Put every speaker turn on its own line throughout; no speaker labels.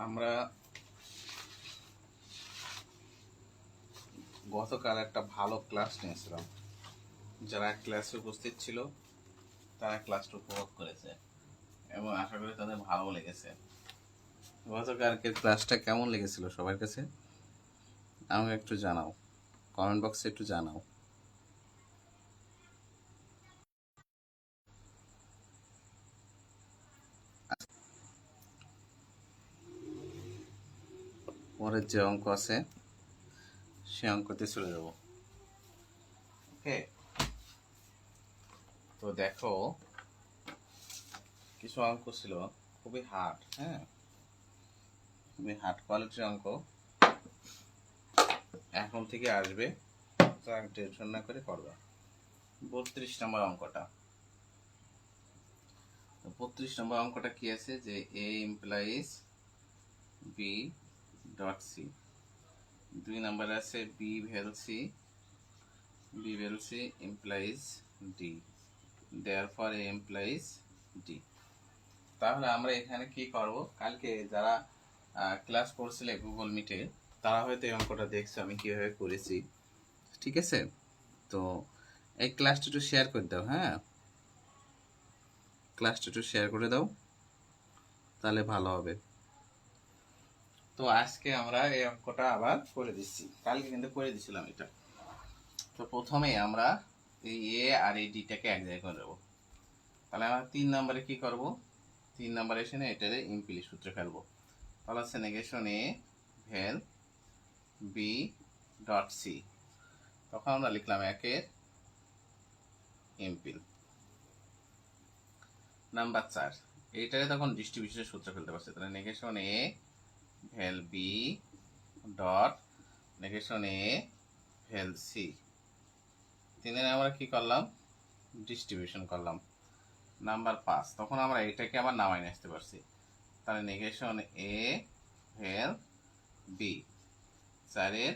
আমরা গতকাল একটা ভালো ক্লাস নিয়েছিলাম, যারা ক্লাসে উপস্থিত ছিল তারা ক্লাসটা উপভোগ করেছে এবং আশা করি তাদের ভালো লেগেছে। গতকালকের ক্লাসটা কেমন লেগেছিল সবার কাছে আমাকে একটু জানাও, কমেন্ট বক্সে একটু জানাও। পরের যে অঙ্ক আছে সে অঙ্কতে চলে যাব। ওকে, তো দেখো কিছু অঙ্ক ছিল খুবই হার্ড, খুবই হার্ড কোয়ালিটির অঙ্ক এখন থেকে আসবে, তো টেনশন না করে করবা। 32 নম্বর অঙ্কটা, 32 নম্বর অঙ্কটা কি আছে যে A implies B dot C, 2 নম্বর আছে B val C implies D, therefore A implies D। তাহলে আমরা এখানে কি করব, কালকে যারা ক্লাস করছিলে গুগল মিটে তারা হয়তো এই অঙ্কটা দেখছো আমি কিভাবে করেছি, ঠিক আছে? তো এই ক্লাসটা একটু শেয়ার করে দাও, ক্লাসটা একটু শেয়ার করে দাও, তাহলে ভালো হবে। তো আজকে আমরা এই অঙ্কটা আবার করে দিচ্ছি, কালকে কিন্তু করে দিছিলাম এটা। তো প্রথমে আমরা এই এ আর এই ডিটাকে এক জায়গায় করে দেবো। তাহলে আমরা 3 নম্বরে কি করব, 3 নম্বরে এসে না এটারে ইমপ্লিট সূত্রে ফেলবো। তাহলে হচ্ছে নেগেশন এ ভ্যাল বি ডট সি, তখন আমরা লিখলাম একের ইমপ্লিট। নাম্বার 4, এইটারে তখন ডিস্ট্রিবিউশনের সূত্র ফেলতে পারছি। তাহলে নেগেশন এ ভ্যাল বি ডট নেগেশন এ ভ্যাল সি, 3 আমরা কি করলাম, ডিস্ট্রিবিউশন করলাম। নাম্বার 5, তখন আমরা এটাকে আবার নামাই নিয়ে আসতে পারছি। তাহলে নেগেশন এ ভ্যাল বি, 4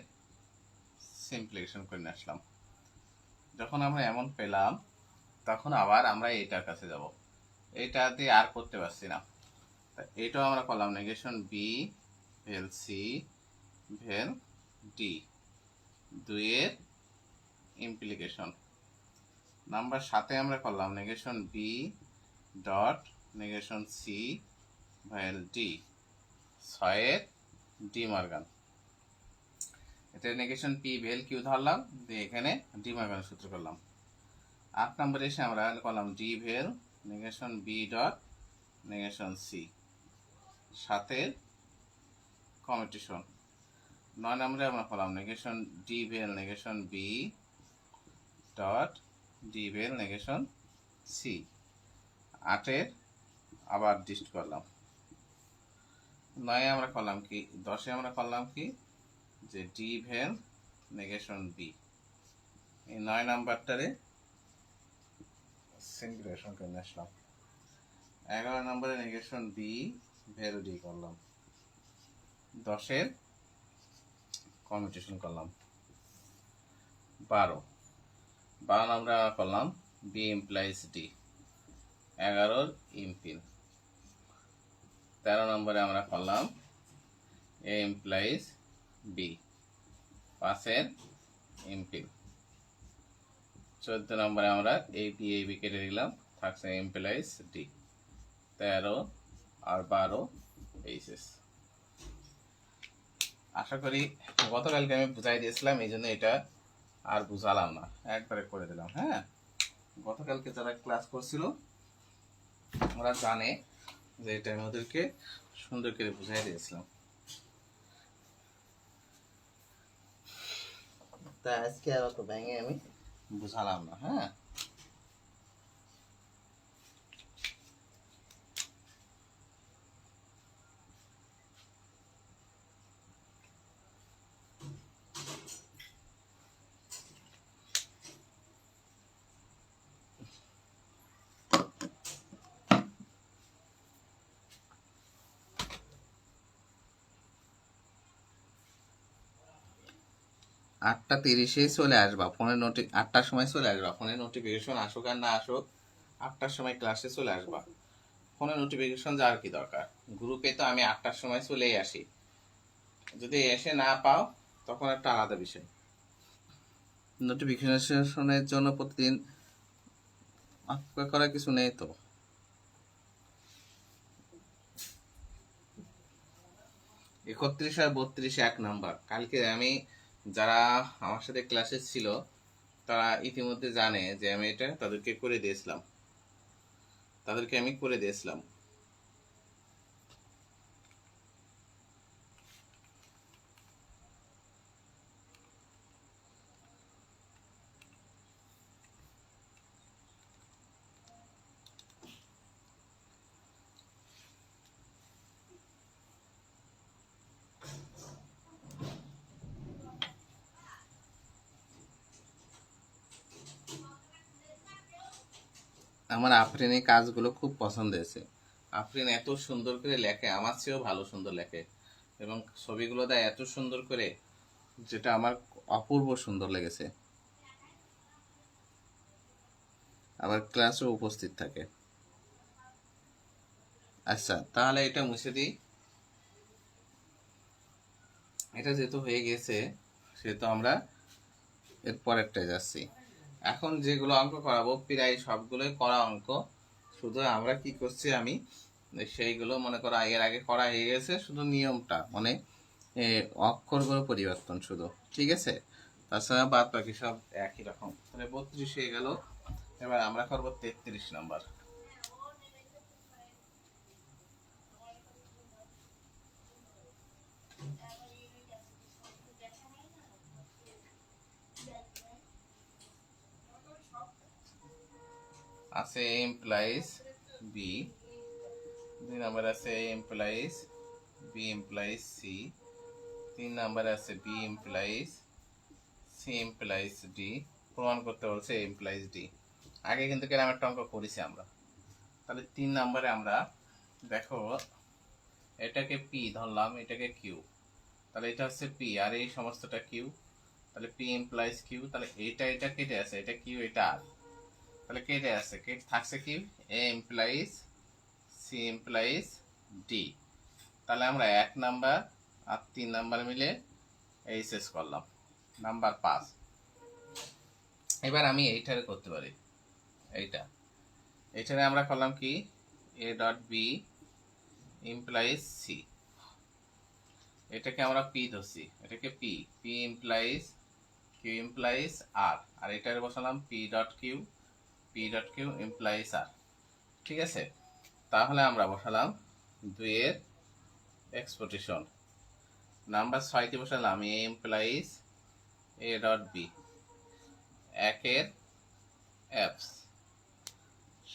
সিম্পলিফিকেশন করে নিয়ে আসলাম। যখন আমরা এমন পেলাম তখন আবার আমরা এইটার কাছে যাব, এইটা দিয়ে আর করতে পারছি না, এইটাও আমরা করলাম negation b vel c vel d, 2 implication. Number 7 আমরা করলাম negation b dot negation c vel d, 6 De Morgan. এটা নেগেশন পি ভ্যাল কিউ ধরলাম, দিয়ে এখানে ডি মার্গানের সূত্র করলাম। 8 নম্বরে এসে আমরা করলাম d vel negation b dot negation c, 7 commutation. 9 নম্বরে আমরা করলাম negation d vel negation b dot d vel negation c, 8 আবার ডিস্ট করলাম। 9 আমরা করলাম কি, 10 আমরা করলাম কি যে ডি ভ্যাল নেগেশন বি, এই 9 নাম্বারটারে সিম্পলিফিকেশন করে আসলাম। 11 নম্বরে নেগেশন বি ভ্যালু ডি করলাম, 10 কমিউটেশন করলাম। 12 আমরা করলাম বি ইমপ্লাইজ ডি, 11 ইমপিল। 13 নম্বরে আমরা করলাম এ ইমপ্লাইজ বি, 5 ইমপিল। 14 নম্বরে আমরা এই বি কেটে দিলাম, থাকছে ইমপ্লাইজ ডি, 13 আর 12 এইচএস। আশা করি গতকালকে আমি বুঝাই দিয়েছিলাম, এই জন্য এটা আর বুঝালাম না, একবারে করে দিলাম। গতকালকে যারা ক্লাস করছিল ওরা জানে যে এটা আমি ওদেরকে সুন্দর করে বুঝাই দিয়েছিলাম। তাই আজকে আর অত ভেঙে আমি বুঝালাম না। হ্যাঁ, আটটা 30-এ চলে আসবা, ফোনের 8টার সময় চলে আসবা। ফোনের নোটিফিকেশন আসুক আর না আসুক, 8টার সময় ক্লাসে চলে আসবা। ফোনের নোটিফিকেশন যাওয়ার কি দরকার, গ্রুপে তো আমি 8টার সময় চলেই আসি। যদি এসে না পাও তখন একটা আলাদা বিষয়। নোটিফিকেশনের জন্য প্রতিদিন অপেক্ষা করার কিছু নেই তো। 31 আর 32 এক নাম্বার। কালকে আমি, যারা আমার সাথে ক্লাসে ছিল তারা ইতিমধ্যে জানে যে আমি এটা তাদেরকে করে দিয়েছিলাম, তাদেরকে আমি করে দিয়েছিলাম। আমার আফরিন এই কাজগুলো খুব পছন্দ হয়েছে। আফরিন এত সুন্দর করে লেখে, আমার চেয়েও ভালো সুন্দর লেখে, এবং ছবিগুলো দেয় এত সুন্দর করে, যেটা আমার অপূর্ব সুন্দর লেগেছে। আবার ক্লাসেও উপস্থিত থাকে। আচ্ছা, তাহলে এটা মুছে দিই। এটা যেহেতু হয়ে গেছে, সেহেতু আমরা এর পরেরটায় যাচ্ছি। এখন যেগুলো অঙ্ক করাবো প্রায় সবগুলোই করা অঙ্ক, শুধু আমরা কি করছি, আমি সেইগুলো মনে করো এর আগে করা হয়ে গেছে, শুধু নিয়মটা মানে অক্ষরগুলো পরিবর্তন শুধু, ঠিক আছে? তাছাড়া বাদ বাকি সব একই রকম। তাহলে 32 হয়ে গেল। এবার আমরা করবো 33 নম্বর। আছে এ ইমপ্লাইজ বি, 2 নাম্বার আছে a implies b implies c, 3 number আছে b implies C implies d. প্রমাণ করতে বলছে এ ইমপ্লাইজ ডি। আগে কিন্তু গ্রামের অঙ্ক করেছি আমরা। তাহলে 3 নাম্বারে আমরা দেখো, এটাকে পি ধরলাম, এটাকে কিউ, তাহলে এটা হচ্ছে পি আর এই সমস্তটা কিউ, তাহলে পি ইমপ্লাইজ কিউ। তাহলে এটা কেটে আছে, এটা কিউ, এটা আর, তাহলে কেটে আছে, কেটে থাকছে Q. A implies C implies D. তাহলে আমরা 1 নাম্বার আর 3 নাম্বার মিলে এই শেষ করলাম, নাম্বার 5। এবার আমি এইটারে করতে পারি, এইটারে আমরা করলাম কি, a dot b implies c, এটাকে আমরা পি ধরছি, এটাকে p, p implies q implies r, আর এটারে বসালাম p dot q implies r, ঠিক আছে? তাহলে আমরা বসালাম 2 এর এক্সপোজিশন, নাম্বার 6তে বসালাম A implies A dot B, 1 এর অ্যাপস,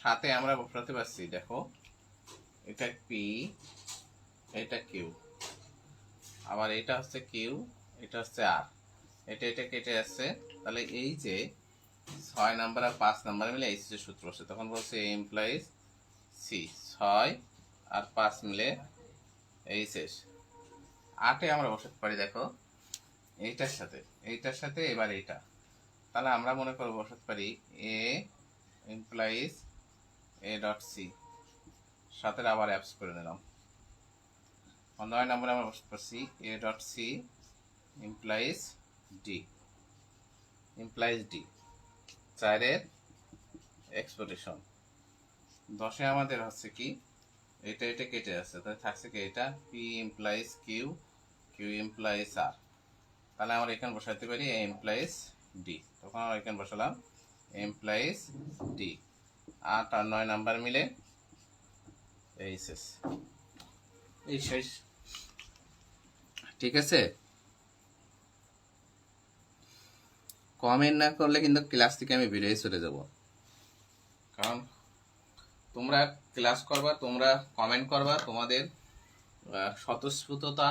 সাথে আমরা বসাতে পারছি, দেখো এটা পি, এটা কিউ, আবার এটা হচ্ছে কিউ, এটা হচ্ছে আর, এটা কেটে যাচ্ছে। তাহলে এই যে 6 নাম্বার আর 5 নাম্বার মিলে এই যে সূত্র বসে, তখন বলছে এ ইমপ্লাইজ সি, 6 আর 5 মিলে এই শেষ। 8-এ আমরা বসাতে পারি, দেখো এইটার সাথে এবার এইটা, তাহলে আমরা মনে করব বসাতে পারি A implies A dot C, সাথে আবার অ্যাপস করে নিলাম। 9 নম্বরে আমরা বসাতে পারছি a dot c implies d, 4-এর এক্সপোজিশন। 10-এ আমাদের হচ্ছে কি, এটা কেটে যাচ্ছে, তাহলে থাকছে কি, এটা p implies q, q implies r, তাহলে আমরা এখানে বসাতে পারি এ ইমপ্লাইজ ডি, তখন আমরা এখানে বসালাম এ ইমপ্লাইজ ডি। 8 আর 9 নাম্বার মিলে এই শেষ, এই শেষ, ঠিক আছে? কমেন্ট না করলে কিন্তু ক্লাস থেকে আমি বেরিয়ে চলে যাব। কারণ তোমরা ক্লাস করবা, তোমরা কমেন্ট করবা, তোমাদের স্বতঃস্ফূর্ততা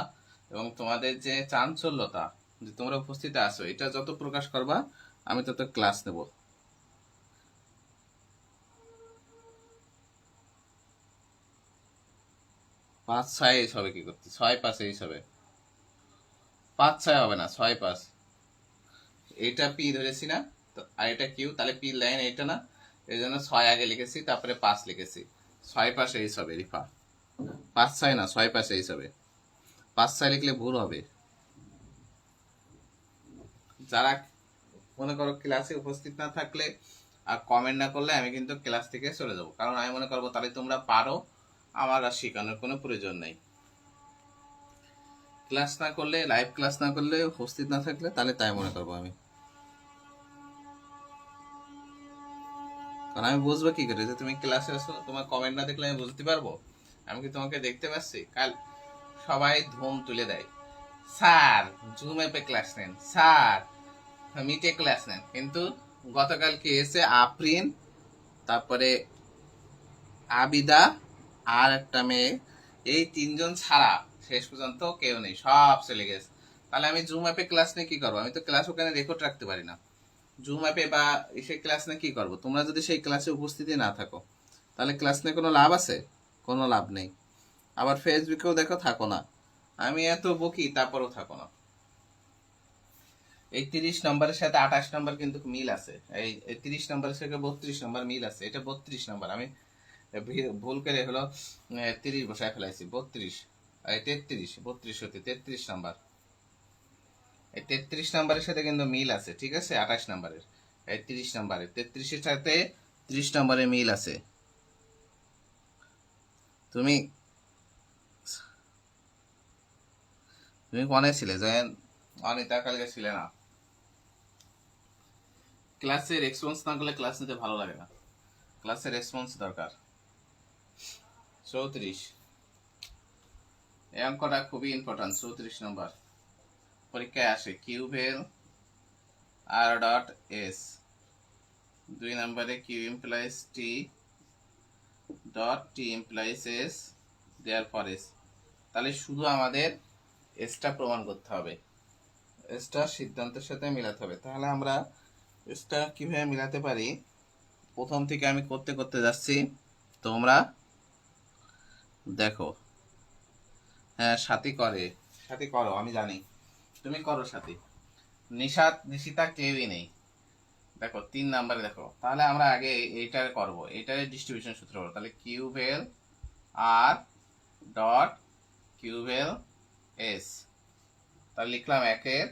এবং তোমাদের যে চাঞ্চল্যতা যে তোমরা উপস্থিত আছো, এটা যত প্রকাশ করবা আমি তত ক্লাস নেব। 5-6 হবে, কি করতে 6-5 হবে, 5-6 হবে না, 6-5। এটা পি ধরেছি না তো, আর এটা কিউ, তাহলে পি লাইন এটা না, এই জন্য 6 আগে লিখেছি, তারপরে 5 লিখেছি। 6-5 হবে রিফা, 5-6 না, 6-5 হবে। 5-6 লিখলে ভুল হবে। যারা মনে করো ক্লাসে উপস্থিত না থাকলে আর কমেন্ট না করলে আমি কিন্তু ক্লাস থেকে চলে যাব, কারণ আমি মনে করবো তাহলে তোমরা পারো, আমার আর শেখানোর কোনো প্রয়োজন নেই। ক্লাস না করলে, লাইভ ক্লাস না করলে, উপস্থিত না থাকলে, তাহলে তাই মনে করবো আমি। কারণ আমি বুঝবো কি করে যে তুমি ক্লাসে আসো, তোমার কমেন্ট না দেখলে আমি বুঝতে পারবো? আমি কি তোমাকে দেখতে পাচ্ছি? কাল সবাই ধুম তুলে দেয়, স্যার জুম অ্যাপে ক্লাস নেন, স্যার মিটে ক্লাস নেন, কিন্তু গতকাল কি এসে আফরিন, তারপরে আবিদা, আর একটা মেয়ে, এই 3জন ছাড়া শেষ পর্যন্ত কেউ নেই, সব চলে গেছে। তাহলে আমি জুম অ্যাপে ক্লাস নিয়ে কি করবো? আমি তো ক্লাস ওখানে রেকর্ড রাখতে পারি না। জুম অ্যাপে বা সেই ক্লাস নিয়ে কি করবো? তোমরা যদি সেই ক্লাসে উপস্থিতি না থাকো, তাহলে ক্লাস নিয়ে কোনো লাভ আছে? কোনো লাভ নেই। আবার ফেসবুকেও দেখো, থাকো না। আমি এত বকি, তারপরেও থাকো না। এই 30 নম্বরের সাথে 28 নম্বর কিন্তু মিল আছে, এই 30 নম্বরের সাথে 32 নম্বর মিল আছে। এটা 32 নম্বর, আমি ভুল করে হলো 30 বসায় ফেলাইছি, 32 33, 32 হতে 33 নাম্বার। এই 33 নাম্বারের সাথে কিন্তু মিল আছে, ঠিক আছে? 28 নাম্বারের, এই 30 নাম্বারের 33-এর সাথে 30 নাম্বারের মিল আছে। তুমি তুমি কনে ছিলে? জয়েন অনিতা কালকে ছিলে না। ক্লাসে রেসপন্স না করলে ক্লাস নিতে ভালো লাগে না, ক্লাসে রেসপন্স দরকার। 34 এই অঙ্কটা খুবই ইম্পর্টেন্ট। 34 নম্বর পরীক্ষায় আসে, কিউবেল আর ডট এস, 2 নম্বরে Q implies T dot T implies S, therefore S. তাহলে শুধু আমাদের এসটা প্রমাণ করতে হবে, এসটা সিদ্ধান্তের সাথে মিলাতে হবে। তাহলে আমরা এসটা কিভাবে মিলাতে পারি, প্রথম থেকে আমি করতে করতে যাচ্ছি, তোমরা দেখো। হ্যাঁ, সাথী করে, সাথী করো, আমি জানি তুমি করো সাথী। নিশিতা কেউই নেই। দেখো 3 নাম্বারে দেখো, তাহলে আমরা আগে এইটারে করবো, এইটারে ডিস্ট্রিবিউশন সূত্র করবো। তাহলে কিউবেল আর ডট কিউবেল এস, তাহলে লিখলাম একের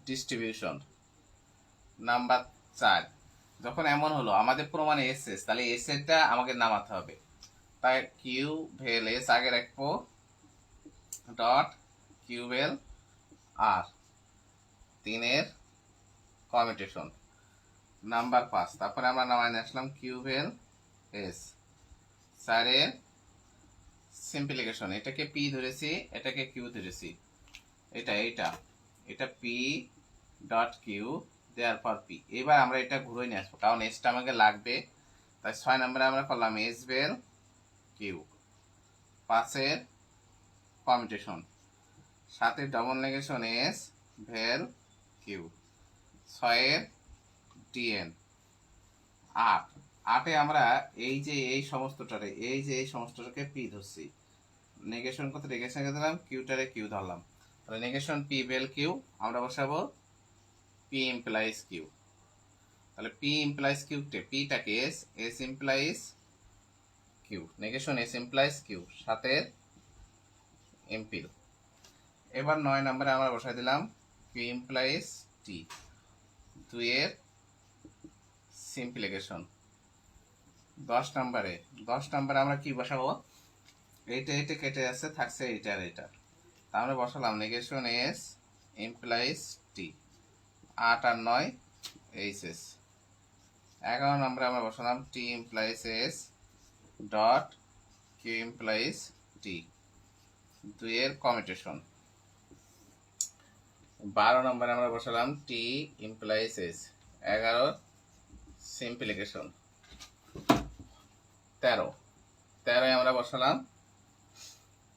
ডিস্ট্রিবিউশন। নাম্বার 4, যখন এমন হলো আমাদের প্রমাণে এস এস, তাহলে এস এরটা আমাকে নামাতে হবে, তাই কিউবেল এস আগে রাখবো, ডট কিউবেল আর 3-এর কমিউটেশন। নাম্বার 5, তারপরে আমরা নামায় আসলাম কিউবেল এস, 4-এর সিম্পলিফিকেশন। এটাকে পি ধরেছি, এটাকে কিউ ধরেছি, এটা এটা এটা পি ডট কিউ, দেয়ার পর পি। এবার আমরা এটা ঘুরে নিয়ে আসবো, কারণ এসটা আমাকে লাগবে। তাই 6 নম্বরে আমরা করলাম এস বেল কিউ, 5-এর কমিউটেশন, 7-এর double negation s vel q, 6-এর ডিএন, 8-এ আমরা এই যে এই সমস্তটারে, এই যে এই সমস্তটাকে পি ধরছি, নেগেশন করতে নেগেশন দিলাম, কিউটারে কিউ ধরলাম, তাহলে নেগেশন পি বেল কিউ আমরা বসাবো পি ইমপ্লাইজ কিউ। তাহলে পি ইমপ্লাইজ কিউতে পিটাকে s, s implies Q, negation s implies q, 7-এর এমপিল। এবার 9 নম্বরে আমরা বসাই দিলাম কিউ ইমপ্লাইজ টি, 2-এর সিম্পলিফিকেশন। 10 নম্বরে আমরা কি বসাবো? এইটা এইটা কেটে যাচ্ছে, থাকছে এইটা আর এটা, তা আমরা বসালাম নেগেশন এস ইমপ্লাইজ টি, 8 আর 9 এইচ এস। 11 নম্বরে আমরা বসালাম t implies s dot q implies t, 2-এর কমিউটেশন। 12 নম্বরে আমরা বসালাম টি ইমপ্লাইজ এস। 11 সিম্পলিফিকেশন। 13 আমরা বসালাম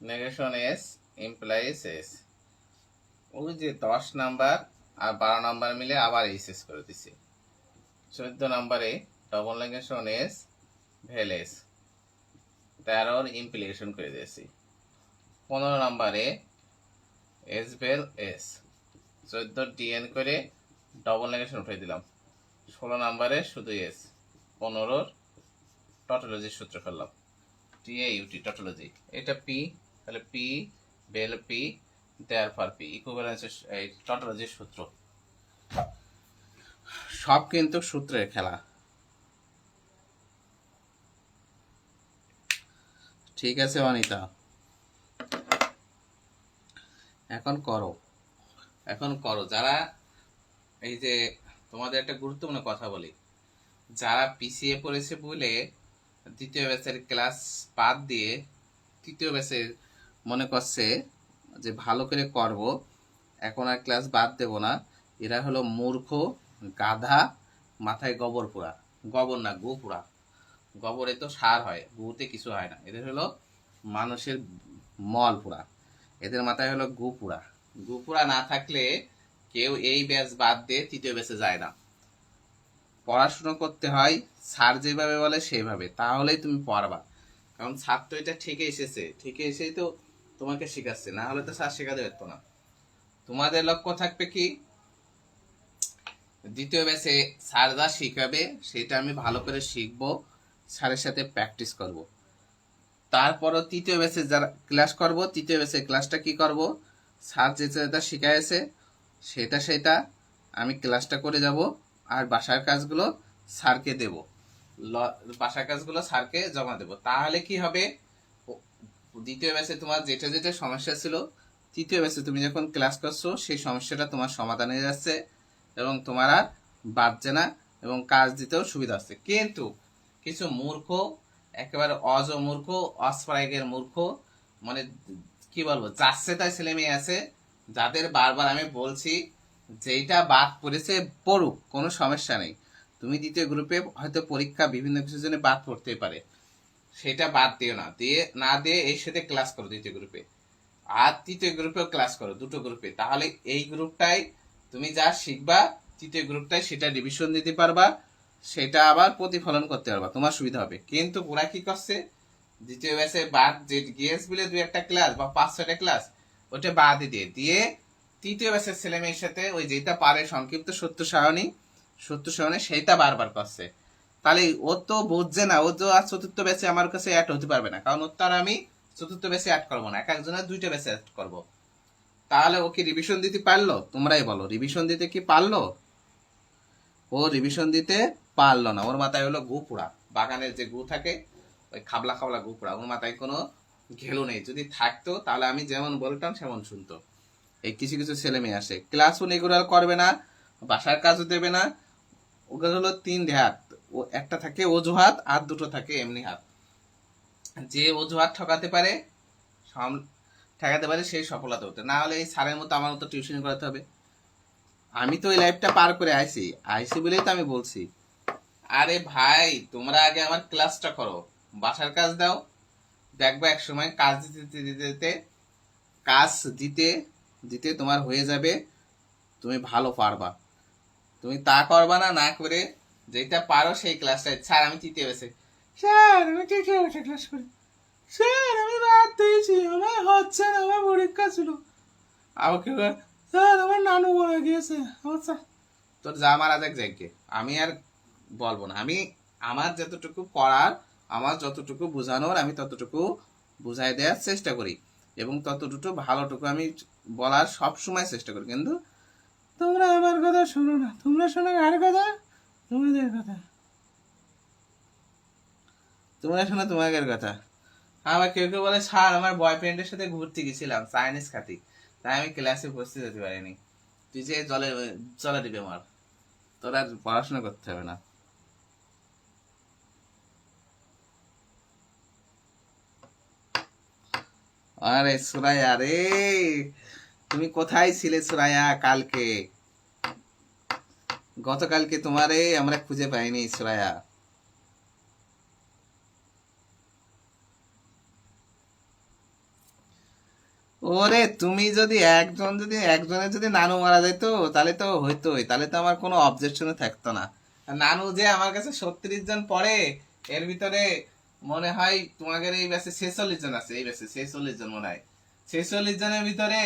নেগেশন এস ইমপ্লাইজ এস। ওই যে 10 নাম্বার আর 12 নাম্বার মিলে আবার এস করে দিছি। 14 নম্বরে ডবল নেগেশন এস ভেল এস। 13 ইমপ্লিকেশন করে দিয়েছি। 15 নম্বরে এস ভেল এস। 14 ডিএন করে ডবল নেগেশন উঠে দিলাম। 16 নম্বরে শুধু এস। 15 টটোলজির সূত্র ফেললাম, টিএইউটি টটোলজি। এটা পি, তাহলে পি ভেল P therefore P equivalence এই টটোলজির সূত্র। সব কিন্তু সূত্রের খেলা, ঠিক আছে অনিতা? এখন করো যারা, এই যে তোমাদের একটা গুরুত্বপূর্ণ কথা বলি, যারা পিছিয়ে পড়েছে বলে দ্বিতীয় ব্যাচের ক্লাস বাদ দিয়ে তৃতীয় ব্যাচের মনে করছে যে ভালো করে করব, এখন আর ক্লাস বাদ দেব না, এরা হলো মূর্খ, গাধা, মাথায় গোবর পোড়া। গোবর না, গু পোড়া। গোবরে তো সার হয়, গুতে কিছু হয় না। এদের হলো মানুষের মল পোড়া, এদের মাথায় হলো গু পোড়া। গু পোড়া না থাকলে কেউ এই ব্যাচ বাদ দিয়ে তৃতীয় ব্যাচে যায় না। পড়াশুনো করতে হয় স্যার যেভাবে বলে সেইভাবে, তাহলেই তুমি পারবা। কারণ স্যার তো এটা ঠিকই এসেছে, ঠিকই এসেই তো তোমাকে শেখাচ্ছে, না হলে তো স্যার শেখাতে পারতো না। তোমাদের লক্ষ্য থাকবে কি, দ্বিতীয় ব্যাচে স্যার যা শিখাবে সেটা আমি ভালো করে শিখবো, স্যারের সাথে প্র্যাকটিস করব। তারপরও তৃতীয় ব্যাচে যারা ক্লাস করব, তৃতীয় ব্যাচে ক্লাসটা কি করব, স্যার যেটা শিখাইছে সেটা আমি ক্লাসটা করে যাব, আর বাসার কাজগুলো স্যারকে দেব, বাসার কাজগুলো স্যারকে জমা দেব। তাহলে কি হবে, দ্বিতীয় ব্যাচে তোমার যেটা যেটা সমস্যা ছিল, তৃতীয় ব্যাচে তুমি যখন ক্লাস করছো সেই সমস্যাটা তোমার সমাধান হয়ে যাচ্ছে এবং তোমার আর বাড়ছে না এবং কাজ দিতেও সুবিধা হচ্ছে। কিন্তু কিছু মূর্খ, একেবারে মূর্খ, অস্প্রাইগের মূর্খ, মানে কি বলবো, যাচ্ছে তাই ছেলে মেয়ে আছে, যাদের বারবার আমি বলছি যেইটা বাদ পড়েছে পড়ুক, কোনো সমস্যা নেই। তুমি দ্বিতীয় গ্রুপে হয়তো পরীক্ষা বিভিন্ন কিছুর জন্য বাদ পড়তে পারে, সেটা বাদ দিও না, দিয়ে এর সাথে ক্লাস করো দ্বিতীয় গ্রুপে, আর তৃতীয় গ্রুপেও ক্লাস করো, দুটো গ্রুপে। তাহলে এই গ্রুপটাই তুমি যা শিখবা, তৃতীয় গ্রুপটাই সেটা রিভিশন দিতে পারবা, সেটা আবার প্রতিফলন করতে পারবা, তোমার সুবিধা হবে। কিন্তু ওরা কি করছে, দ্বিতীয় ব্যাচে বাদ যে গিয়েস বলে 2-1টা ক্লাস বা 5-6টা ক্লাস ওটা বাদ দিয়ে তৃতীয় ব্যাচের ছেলে মেয়ের সাথে ওই যেটা পারে সংক্ষিপ্ত সত্য সারণী সেইটা বারবার করছে। তাহলে ও তো বুঝছে না, ও তো আর চতুর্থ ব্যাচে আমার কাছে অ্যাড হতে পারবে না, কারণ ওর তার আমি চতুর্থ ব্যাচে অ্যাড করবো না, এক একজনের 2টা ব্যাচে অ্যাড করবো। তাহলে ও কি রিভিশন দিতে পারলো? তোমরাই বলো, রিভিশন দিতে কি পারলো? ও রিভিশন দিতে পারলো না। ওর মাথায় হলো গু পোড়া, বাগানের যে গু থাকে ওই খাবলা খাবলা গু পোড়া, ওর মাথায় কোনো ঘেলো নেই। যদি থাকতো তাহলে আমি যেমন বলতাম সেমন শুনতো। এই কিছু কিছু ছেলে মেয়ে আসে, ক্লাসও রেগুলার করবে না, বাসার কাজও দেবে না, ওগুলো হলো 3 হাত, ও একটা থাকে অজুহাত আর দুটো থাকে এমনি হাত। যে অজুহাত ঠেকাতে পারে সেই সফলতা হতে, না হলে এই স্যারের মতো আমার মতো টিউশন করাতে হবে। আমি তো ওই লাইফটা পার করে আইসি বলেই তো আমি বলছি। আরে ভাই, তোমরা আগে আমার ক্লাসটা করো, বাসার কাজ দাও, দেখবা এক সময় কাজ দিতে তোমার হয়ে যাবে, তুমি ভালো পারবা। তুমি তা করবা না, না করে যেটা পারো সেই ক্লাসটা, স্যার আমি তৃতীয় বেসে, স্যার আমি তৃতীয় বেসে ক্লাস করি, স্যার আমি বাদ দিয়েছি, আমার হচ্ছে না, আমার পরীক্ষা ছিল, আমাকে স্যার আমার নানু মারা গিয়েছে, আমার স্যার। তোর যা মারা যাক যাইকে, আমি আর বলবো না। আমি আমার যতটুকু করার, আমার যতটুকু বোঝানোর, আমি ততটুকু বুঝাই দেওয়ার চেষ্টা করি এবং ততটুকু ভালোটুকু আমি বলার সব সময় চেষ্টা করি। কিন্তু তোমরা আমার কথা শোনো না, তোমরা শোনো কার কথা? তোমাদের কথা। তোমরা শোনো তোমাদের কথা। আমার কেউ কেউ বলে স্যার আমার বয়ফ্রেন্ডের সাথে ঘুরতে গেছিলাম চাইনিজ খাতি, তাই আমি ক্লাসে উপস্থিত হতে পারিনি। তুই যে জলে দিবে আমার, তোরা পড়াশোনা করতে হবে না। আরে সুরাই, আরে তুমি কোথায় ছিলে সুরাইয়া কালকে? গতকালকে তোমারে আমরা খুঁজে পাইনি সুরাইয়া। ওরে তুমি যদি একজনের যদি নানু মারা যেত তাহলে তো হইতোই, তাহলে তো আমার কোনো অবজেকশনে থাকতো না। আর নানু যে আমার কাছে 36 জন পড়ে, এর ভিতরে মনে হয় তোমাদের এই ব্যাচে 46 জন আছে, এই ব্যাচে 46 জন মনে হয়। 46 জনের ভিতরে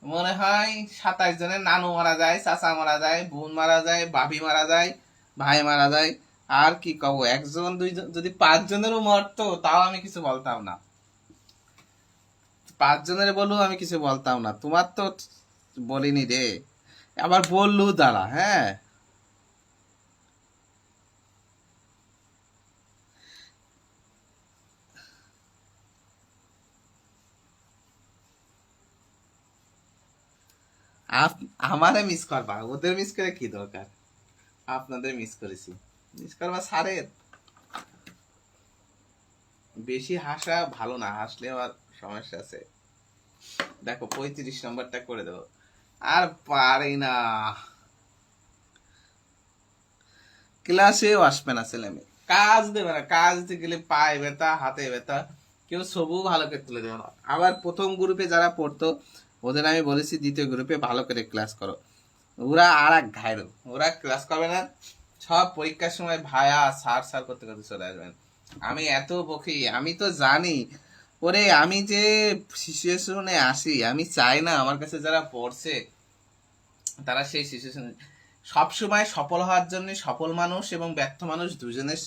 মনে হয় 27 জনের নানু মারা যায়, চাচা মারা যায়, বোন মারা যায়, ভাবি মারা যায়, ভাই মারা যায়। আর কি কব, একজন দুইজন যদি 5 জনেরও মরতো তাও আমি কিছু বলতাম না। 5 জনের বললেও আমি কিছু বলতাম না, তোমার তো বলিনি রে। আবার বললু দাঁড়া, হ্যাঁ। আমারে মিস করবা, ওদের মিস করে কি দরকার? আপনাদের মিস করেছি, মিস করবা স্যারের। বেশি হাসা ভালো না, হাসলে আমার সমস্যা আছে। দেখো 35 নম্বরটা করে দেবো। আর পারি না, ক্লাসেও আসবে না ছেলে মেয়ে, কাজ দেবে না, কাজ দিতে গেলে পায়ে ব্যথা, হাতে ব্যথা, কেউ সবু ভালো করে তুলে দেবে না। আবার প্রথম গ্রুপে যারা পড়তো ওদের আমি বলেছি দ্বিতীয় গ্রুপে ভালো করে ক্লাস করো। ওরা আর এক ঘায়রো, ওরা ক্লাস করবে না, সব পরীক্ষার সময় ভায়া সার সার করতে করতে চলে আসবেন। আমি এত বকি, আমি তো জানি। ওরে আমি যে সিচুয়েশনে আসি, আমি চাই না আমার কাছে যারা পড়ছে তারা সেই সিচুয়েশনে। সবসময় সফল হওয়ার জন্য সফল মানুষ এবং ব্যর্থ মানুষ দুজনের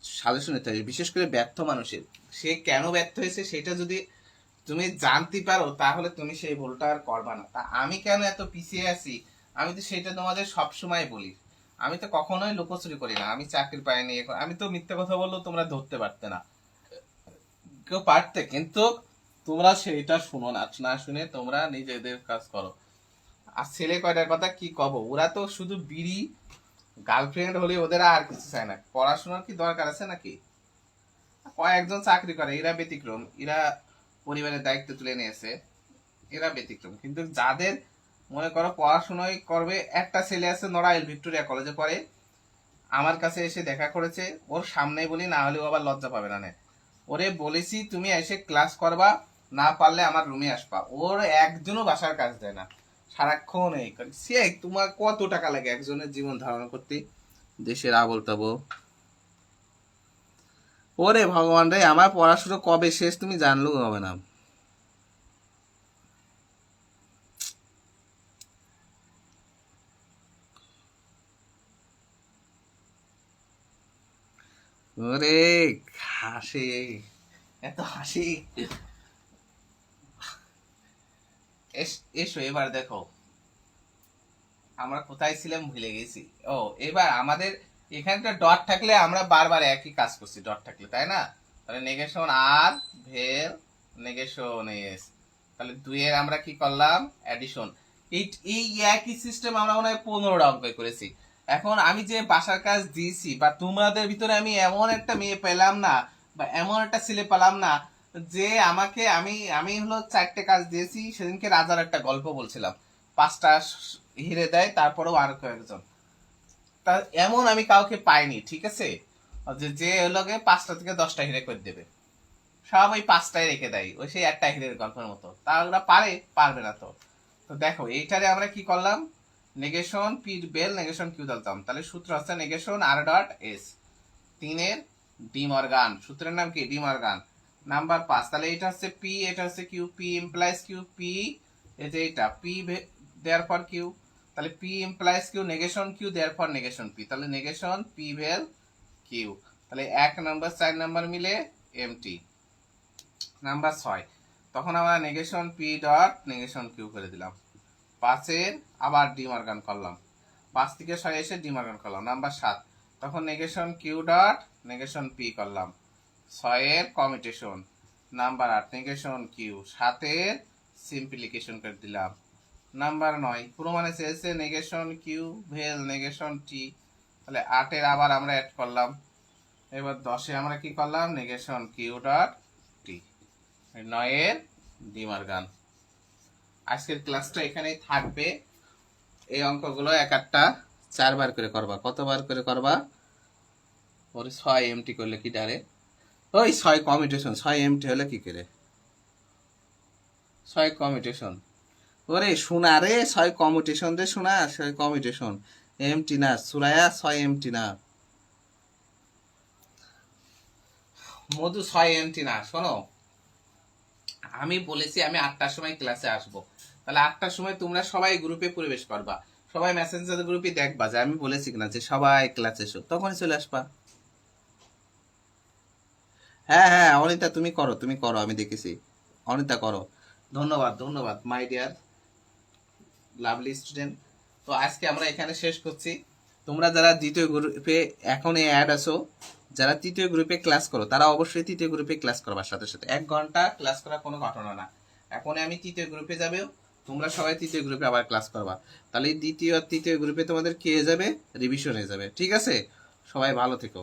সাজেশন নিতে হবে, বিশেষ করে ব্যর্থ মানুষের। সে কেন ব্যর্থ হয়েছে সেটা যদি তুমি জানতে পারো তাহলে তুমি সেই ভুলটা আর করবা না। তা আমি কেন এত পিছিয়ে আছি, আমি তো সেটা তোমাদের সবসময় বলি। আমি তো কখনোই লুকোচুরি করি না, আমি চাকরি পাইনি এখন, আমি তো মিথ্যে কথা বললেও তোমরা ধরতে পারতে না, কেউ পারতে, কিন্তু তোমরা সেইটা শুনো না, না শুনে তোমরা নিজেদের কাজ করো। আর ছেলে কয়টার কথা কি কব, ওরা তো শুধু বিড়ি, গার্লফ্রেন্ড হলে ওদের আর কিছু চায় না। পড়াশোনার কি দরকার আছে নাকি? কয়েকজন চাকরি করে, এরা ব্যতিক্রম, এরা পরিবারের দায়িত্ব তুলে নিয়েছে, এরা ব্যতিক্রম। কিন্তু যাদের মনে করো পড়াশোনাই করবে, একটা ছেলে আছে নড়াইল ভিক্টোরিয়া কলেজে পড়ে, আমার কাছে এসে দেখা করেছে, ওর সামনেই বলি, না হলেও আবার লজ্জা পাবে না। ওরে বলেছি তুমি এসে ক্লাস করবা, না পারলে আমার রুমে আসবা। ওর একজনও বাসার কাজ দেয় না, সারাক্ষণ এই করে। সে তোমার কত টাকা লাগে একজনের জীবন ধারণ করতে, দেশের আবল তাবল। ওরে ভগবান রে, আমার পড়াশোনা কবে শেষ তুমি জানলেও হবে না। ওরে হাসি, এত হাসি। এসো এবার দেখো আমরা কোথায় ছিলাম ভুলে গেছি। ও, এবার আমাদের এখানটা ডট থাকলে আমরা বারবার একই কাজ করছি, ডট থাকলে, তাই না? তাহলে নেগেশন আর ভেল, নেগেশন এস, তাহলে 2-এর আমরা কি করলাম অ্যাডিশন। এই এই একই সিস্টেম আমরা মনে হয় 15টা অঙ্ক করেছি। এখন আমি যে বাসার কাজ দিয়েছি, বা তোমাদের ভিতরে আমি এমন একটা মেয়ে পেলাম না, বা এমন একটা ছেলে পেলাম না যে আমাকে, আমি আমি হলো 4টে কাজ দিয়েছি। সেদিনকে রাজার একটা গল্প বলছিলাম, 5টা হিরে দেয়, তারপরেও আর কয়েকজন, তা এমন আমি কাউকে পাইনি, ঠিক আছে? যে যে লোকে 5টা থেকে 10টা হিরে করে দেবে, সব ওই 5টায় রেখে দেয়, ওই সেই একটা হিরের গল্পের মতো। তা ওরা পারবে না তো। তো দেখো এইটারে আমরা কি করলাম, negation p vel negation q দিলাম। তাহলে সূত্র হচ্ছে নেগেশন আর ডট এস। 3-এর ডি মর্গান, সূত্রের নাম কি? D Morgan. নাম্বার 5, তাহলে এটা হচ্ছে পি, এটা হচ্ছে Q, P implies Q, P এই যে এটা পি দেয়ার ফর কিউ, তাহলে P implies Q, negation Q therefore negation P, তাহলে নেগেশন পি ভেল কিউ। তাহলে 1 নাম্বার 4 নাম্বার মিলে এমটি। নাম্বার 6, তখন আমরা negation P dot negation Q করে দিলাম। 5-এর আবার ডিমার্গান করলাম, 5 থেকে 6 এসে ডিমার্গান করলাম। নাম্বার 7, তখন negation q dot negation p করলাম, 6-এর কমিউটেশন। নাম্বার 8, নেগেশন কিউ, 7-এর সিম্পলিফিকেশন করে দিলাম। নাম্বার 9, প্রমাণে চেয়েছে negation q vel negation t, তাহলে 8-এর আবার আমরা অ্যাড করলাম। এবার 10-এ আমরা কি করলাম, নেগেশন কিউ ডট টি, 9-এর ডিমার্গান। আজকের ক্লাসটা এখানেই থাকবে। এই অঙ্কগুলো এক একটা 4 বার করে করবা। কতবার করে করবা? ওরে 6 এমটি করলে কি ডারে? ওই 6 কমিউটেশন, 6 এমটি হলে কি করে? 6 কমিউটেশন। ওরে শোনা রে, 6 কমিউটেশন রে শোনা, 6 কমিউটেশন। এমটি না সুরায়া, 6 এমটি না মধু, 6 এমটি না। শোনো, আমি বলেছি আমি 8টার সময় ক্লাসে আসব, তাহলে 8টার সময় তোমরা সবাই গ্রুপে প্রবেশ করবা, সবাই মেসেঞ্জার গ্রুপে দেখবা যে আমি বলেছি কিনা যে সবাই ক্লাসে এসো, তখনই চলে আসবা। হ্যাঁ হ্যাঁ অনিতা তুমি করো, তুমি করো, আমি দেখেছি। অনিতা করো। ধন্যবাদ ধন্যবাদ মাই ডিয়ার লাভলি স্টুডেন্ট। তো আজকে আমরা এখানে শেষ করছি। তোমরা যারা দ্বিতীয় গ্রুপে এখন অ্যাড আছো, যারা তৃতীয় গ্রুপে ক্লাস করো, তারা অবশ্যই তৃতীয় গ্রুপে ক্লাস করবার সাথে সাথে 1 ঘন্টা ক্লাস করা কোনো ঘটনা না। এখন আমি তৃতীয় গ্রুপে যাবে, তোমরা সবাই তৃতীয় গ্রুপে আবার ক্লাস করবা, তাহলে দ্বিতীয় আর তৃতীয় গ্রুপে তোমাদের কি হয়ে যাবে? রিভিশন হয়ে যাবে। ঠিক আছে, সবাই ভালো থেকো।